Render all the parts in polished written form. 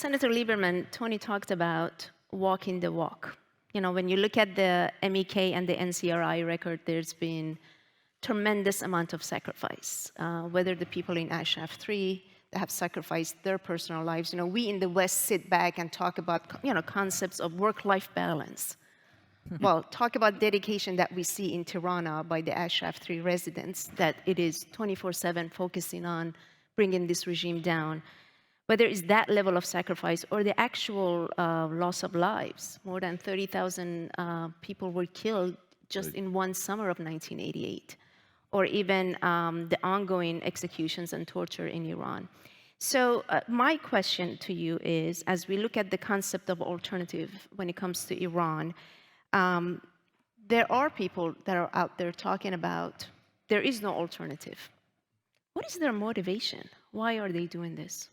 Senator Lieberman, Tony talked about walking the walk. You know, when you look at the MEK and the NCRI record, there's been tremendous amount of sacrifice. Whether the people in Ashraf 3 that have sacrificed their personal lives. You know, we in the West sit back and talk about, you know, concepts of work-life balance. Well, talk about dedication that we see in Tehran by the Ashraf 3 residents, that it is 24/7 focusing on bringing this regime down. Whether it's that level of sacrifice or the actual loss of lives. More than 30,000 people were killed just in one summer of 1988. Or even the ongoing executions and torture in Iran. So my question to you is, as we look at the concept of alternative when it comes to Iran, there are people that are out there talking about there is no alternative. What is their motivation? Why are they doing this?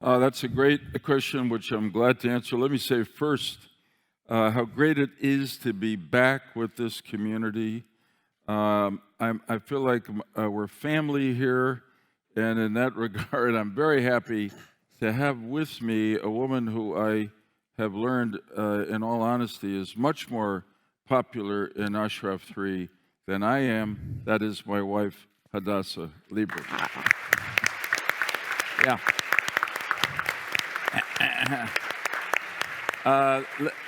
That's a great question, which I'm glad to answer. Let me say first how great it is to be back with this community. I feel like we're family here, and in that regard, I'm very happy to have with me a woman who I have learned, in all honesty, is much more popular in Ashraf 3 than I am. That is my wife, Hadassah Lieberman. Yeah.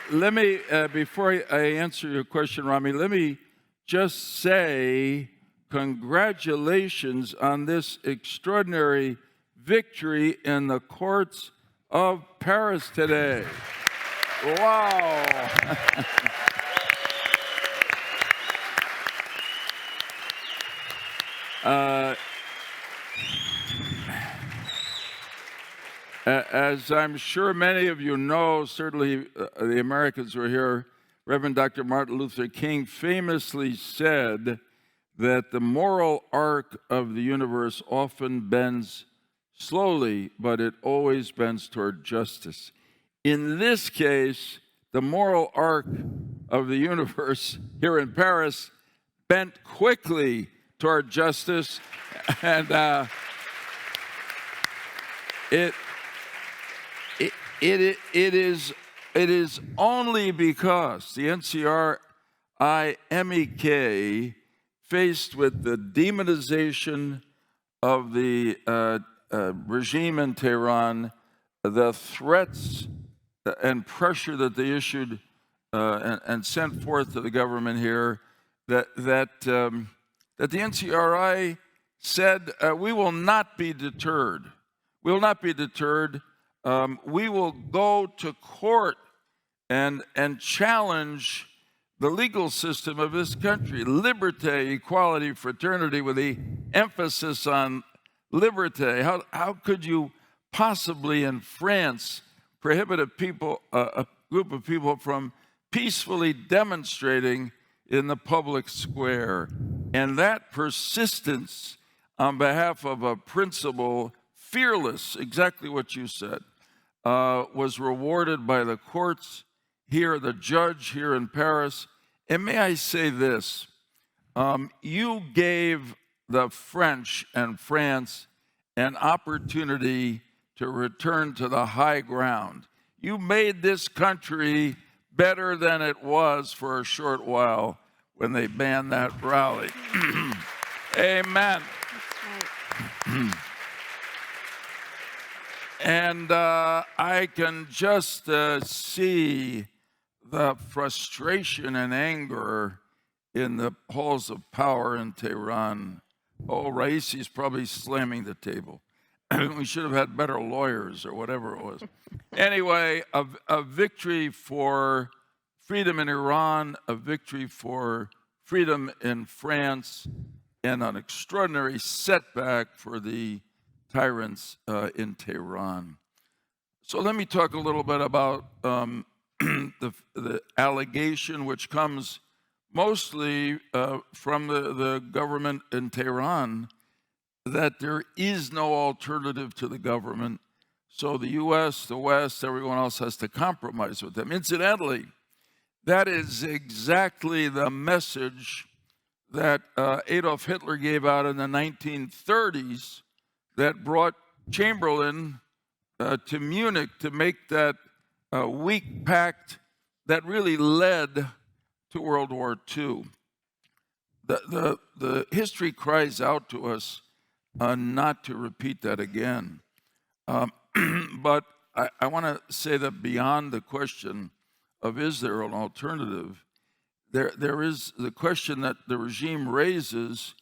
Let me, before I answer your question, Rami, let me just say congratulations on this extraordinary victory in the courts of Paris today. Wow. As I'm sure many of you know, certainly the Americans who are here, Reverend Dr. Martin Luther King famously said that the moral arc of the universe often bends slowly, but it always bends toward justice. In this case, the moral arc of the universe here in Paris bent quickly toward justice, and it is only because the NCRI MEK, faced with the demonization of the regime in Tehran, the threats and pressure that they issued and sent forth to the government here, that the NCRI said, we will not be deterred. We will not be deterred. We will go to court and challenge the legal system of this country. Liberté, equality, fraternity, with the emphasis on liberté. How could you possibly in France prohibit a group of people from peacefully demonstrating in the public square? And that persistence on behalf of a principle, fearless, exactly what you said, was rewarded by the courts here, the judge here in Paris. And may I say this, you gave the French and France an opportunity to return to the high ground. You made this country better than it was for a short while when they banned that rally. Amen. And I can just see the frustration and anger in the halls of power in Tehran. Oh, Raisi's probably slamming the table. We should have had better lawyers or whatever it was. Anyway, a victory for freedom in Iran, a victory for freedom in France, and an extraordinary setback for the tyrants in Tehran. So let me talk a little bit about the allegation, which comes mostly from the government in Tehran, that there is no alternative to the government. So the U.S., the West, everyone else has to compromise with them. Incidentally, that is exactly the message that Adolf Hitler gave out in the 1930s that brought Chamberlain to Munich to make that weak pact that really led to World War II. The history cries out to us not to repeat that again. But I want to say that beyond the question of is there an alternative, there is the question that the regime raises,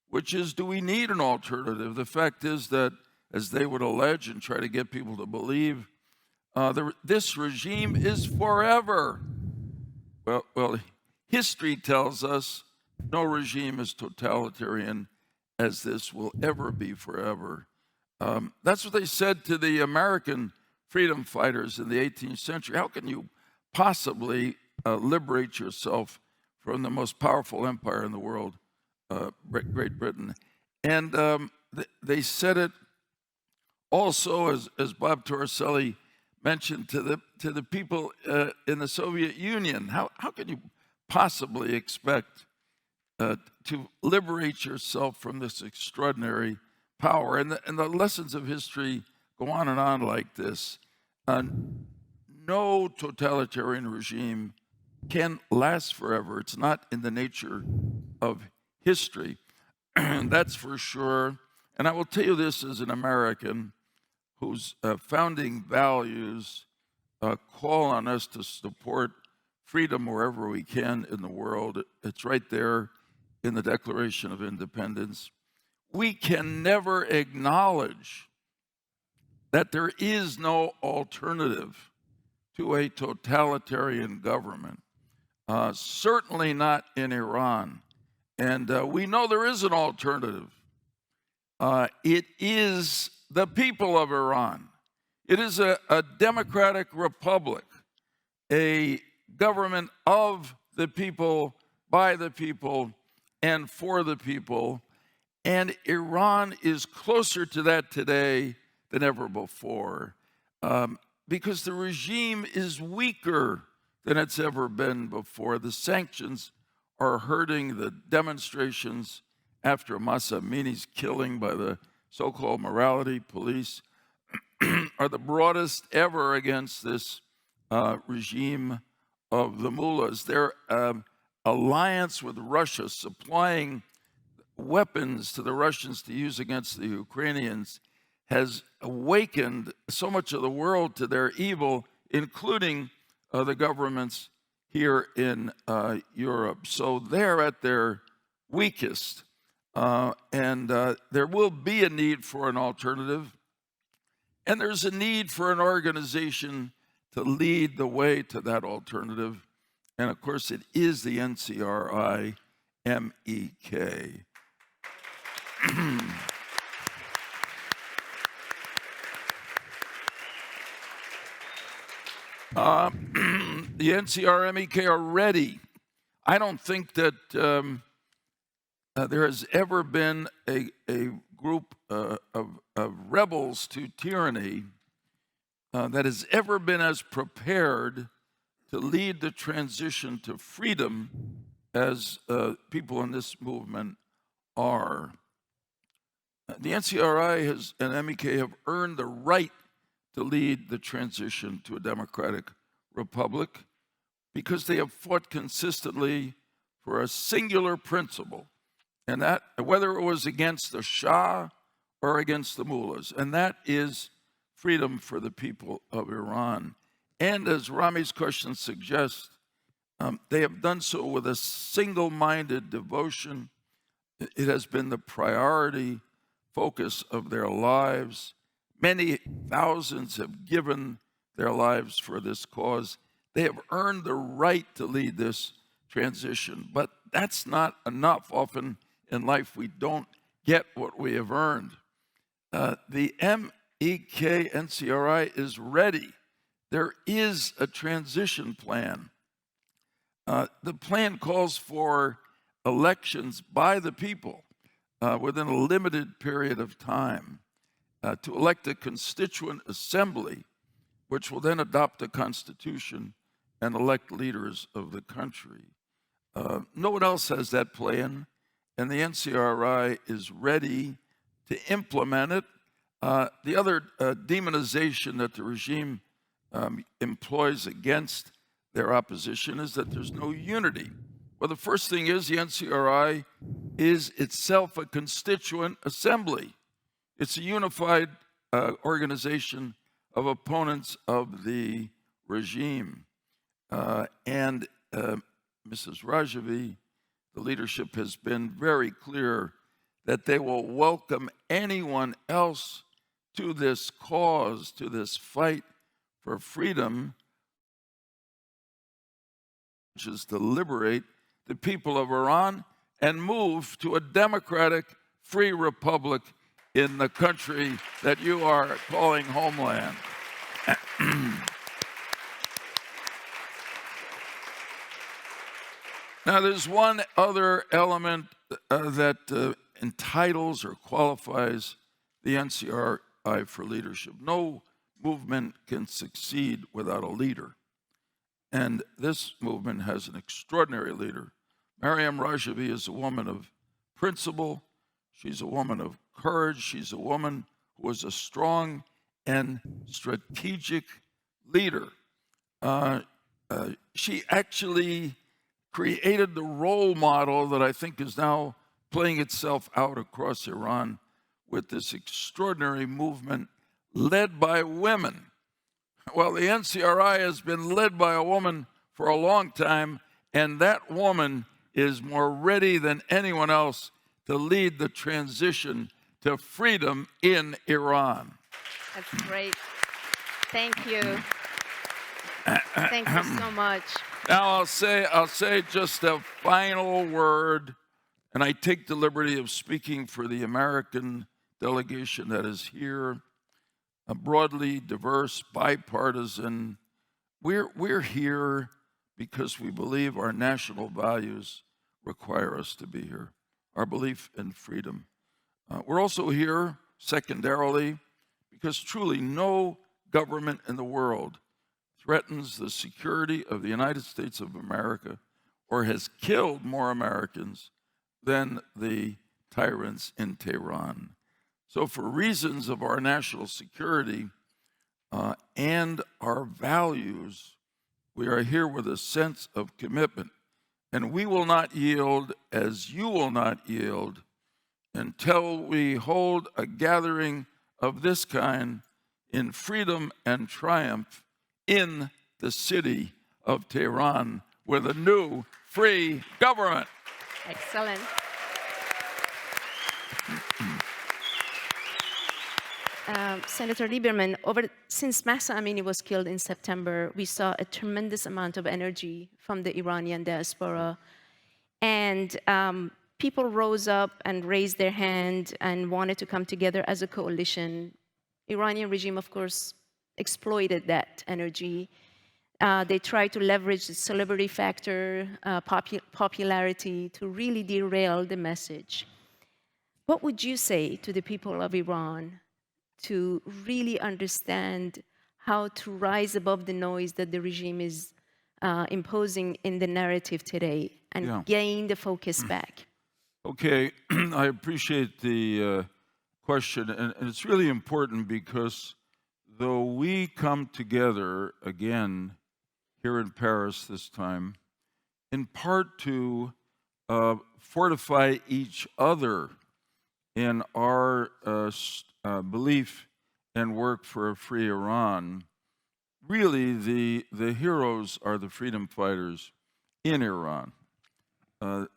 which is, do we need an alternative? The fact is that, as they would allege and try to get people to believe, this regime is forever. Well, history tells us no regime is totalitarian as this will ever be forever. That's what they said to the American freedom fighters in the 18th century. How can you possibly liberate yourself from the most powerful empire in the world, Great Britain? And they said it also, as Bob Torricelli mentioned, to the people in the Soviet Union. How can you possibly expect to liberate yourself from this extraordinary power? And the lessons of history go on and on like this. No totalitarian regime can last forever. It's not in the nature of history. That's for sure. And I will tell you this as an American whose founding values call on us to support freedom wherever we can in the world. It's right there in the Declaration of Independence. We can never acknowledge that there is no alternative to a totalitarian government, certainly not in Iran. And we know there is an alternative. It is the people of Iran. It is a democratic republic, a government of the people, by the people, and for the people. And Iran is closer to that today than ever before, because the regime is weaker than it's ever been before. The sanctions are hurting. The demonstrations after Mahsa Amini's killing by the so-called morality police are the broadest ever against this regime of the mullahs. Their alliance with Russia, supplying weapons to the Russians to use against the Ukrainians, has awakened so much of the world to their evil, including the governments here in Europe. So they're at their weakest. And there will be a need for an alternative. And there's a need for an organization to lead the way to that alternative. And of course, it is the NCRI MEK. The NCR MEK are ready. I don't think that there has ever been a group of rebels to tyranny that has ever been as prepared to lead the transition to freedom as people in this movement are. The NCRI and MEK have earned the right to lead the transition to a democratic republic because they have fought consistently for a singular principle, and that, whether it was against the Shah or against the mullahs, and that is freedom for the people of Iran. And as Rami's question suggests, they have done so with a single-minded devotion. It has been the priority focus of their lives. Many thousands have given their lives for this cause. They have earned the right to lead this transition, but that's not enough. Often in life, we don't get what we have earned. The MEK NCRI is ready. There is a transition plan. The plan calls for elections by the people within a limited period of time to elect a constituent assembly, which will then adopt a constitution and elect leaders of the country. No one else has that plan, and the NCRI is ready to implement it. The other demonization that the regime employs against their opposition is that there's no unity. Well, the first thing is the NCRI is itself a constituent assembly. It's a unified organization of opponents of the regime. And Mrs. Rajavi, the leadership has been very clear that they will welcome anyone else to this cause, to this fight for freedom, which is to liberate the people of Iran and move to a democratic, free republic in the country that you are calling homeland. Now, there's one other element that entitles or qualifies the NCRI for leadership. No movement can succeed without a leader. And this movement has an extraordinary leader. Maryam Rajavi is a woman of principle. She's a woman of courage. She's a woman who is a strong and strategic leader. She actually created the role model that I think is now playing itself out across Iran with this extraordinary movement led by women. Well, the NCRI has been led by a woman for a long time, and that woman is more ready than anyone else to lead the transition to freedom in Iran. That's great. Thank you. Thank you so much. Now I'll say just a final word, and I take the liberty of speaking for the American delegation that is here, a broadly diverse, bipartisan. We're here because we believe our national values require us to be here, our belief in freedom. We're also here, secondarily, because truly no government in the world threatens the security of the United States of America or has killed more Americans than the tyrants in Tehran. So for reasons of our national security and our values, we are here with a sense of commitment. And we will not yield, as you will not yield, until we hold a gathering of this kind in freedom and triumph in the city of Tehran with a new free government. Excellent. Senator Lieberman, since Mahsa Amini was killed in September, we saw a tremendous amount of energy from the Iranian diaspora. And people rose up and raised their hand and wanted to come together as a coalition. Iranian regime, of course, exploited that energy. They tried to leverage the celebrity factor, popularity to really derail the message. What would you say to the people of Iran to really understand how to rise above the noise that the regime is imposing in the narrative today and gain the focus back? Okay, I appreciate the question, and it's really important because though we come together again here in Paris this time, in part to fortify each other in our belief and work for a free Iran, really the heroes are the freedom fighters in Iran.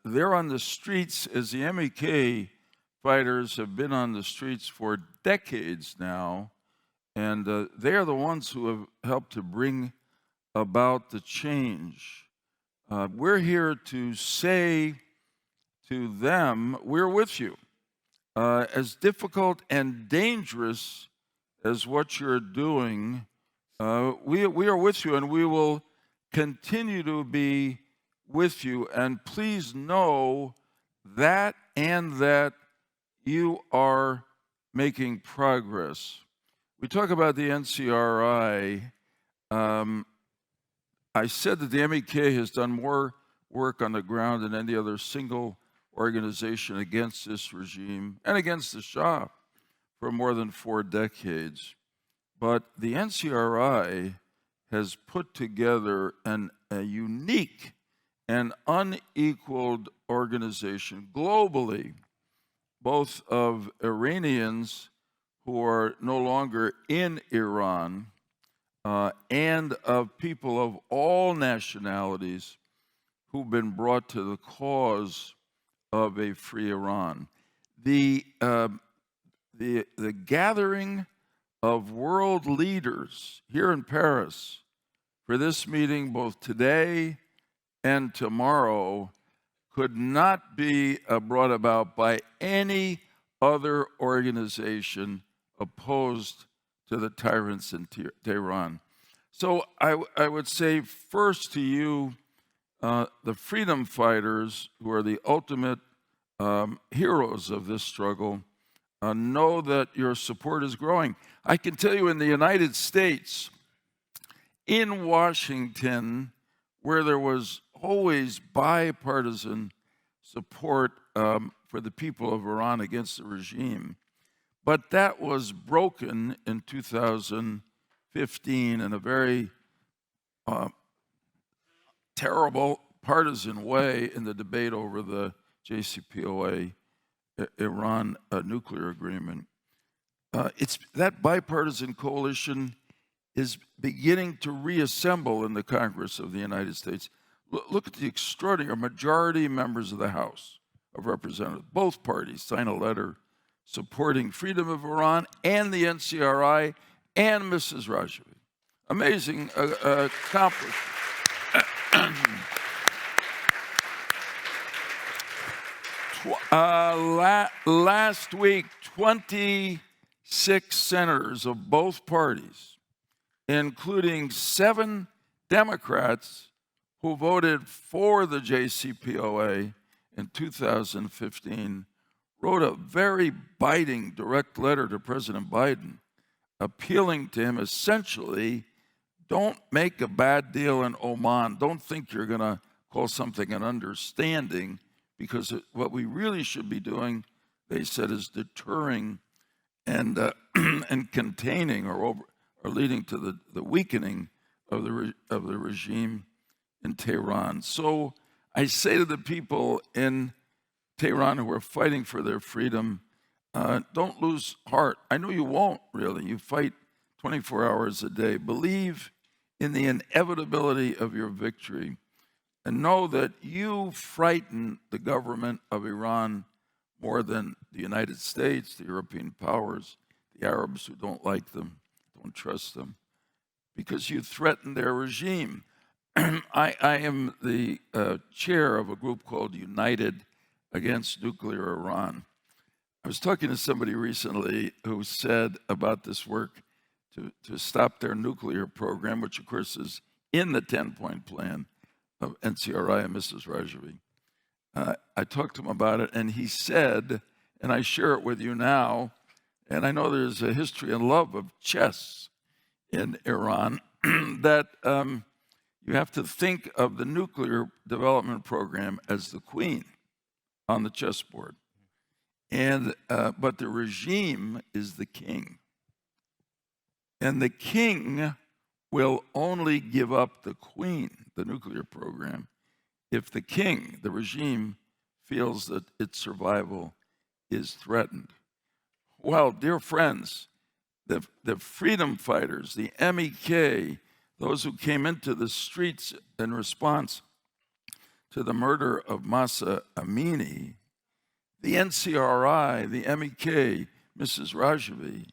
They're on the streets, as the MEK fighters have been on the streets for decades now, and they are the ones who have helped to bring about the change. We're here to say to them, we're with you. As difficult and dangerous as what you're doing, we are with you, and we will continue to be with you. And please know that you are making progress. We talk about the NCRI. I said that the MEK has done more work on the ground than any other single organization against this regime and against the Shah for more than 4 decades. But the NCRI has put together a unique and unequaled organization globally, both of Iranians who are no longer in Iran and of people of all nationalities who've been brought to the cause of a free Iran. The gathering of world leaders here in Paris for this meeting, both today and tomorrow, could not be brought about by any other organization opposed to the tyrants in Tehran. So I would say first to you, the freedom fighters who are the ultimate heroes of this struggle, know that your support is growing. I can tell you in the United States, in Washington, where there was always bipartisan support for the people of Iran against the regime, but that was broken in 2015 in a very terrible partisan way in the debate over the JCPOA Iran nuclear agreement. That bipartisan coalition is beginning to reassemble in the Congress of the United States. Look at the extraordinary majority members of the House of Representatives. Both parties sign a letter supporting freedom of Iran and the NCRI and Mrs. Rajavi. Amazing accomplishment. Last week, 26 senators of both parties, including 7 Democrats who voted for the JCPOA in 2015, wrote a very biting direct letter to President Biden, appealing to him essentially, don't make a bad deal in Oman. Don't think you're going to call something an understanding, because what we really should be doing, they said, is deterring and and containing or leading to the weakening of the regime in Tehran. So I say to the people in Tehran who are fighting for their freedom, don't lose heart. I know you won't, really. You fight 24 hours a day. Believe in the inevitability of your victory, and know that you frighten the government of Iran more than the United States, the European powers, the Arabs who don't like them, don't trust them, because you threaten their regime. I am the chair of a group called United Against Nuclear Iran. I was talking to somebody recently who said about this work to stop their nuclear program, which of course is in the 10-point plan of NCRI and Mrs. Rajavi. I talked to him about it, and he said, and I share it with you now, and I know there's a history and love of chess in Iran, that you have to think of the nuclear development program as the queen on the chessboard. And but the regime is the king. And the king will only give up the queen, the nuclear program, if the king, the regime, feels that its survival is threatened. Well, dear friends, the freedom fighters, the MEK, those who came into the streets in response to the murder of Mahsa Amini, the NCRI, the MEK, Mrs. Rajavi,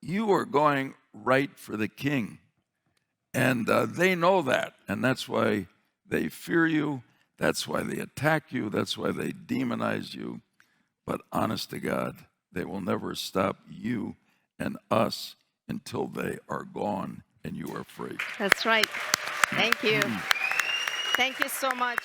you are going right for the king. And they know that, and that's why they fear you, that's why they attack you, that's why they demonize you. But honest to God, they will never stop you and us until they are gone and you are free. That's right. Thank you. Thank you so much.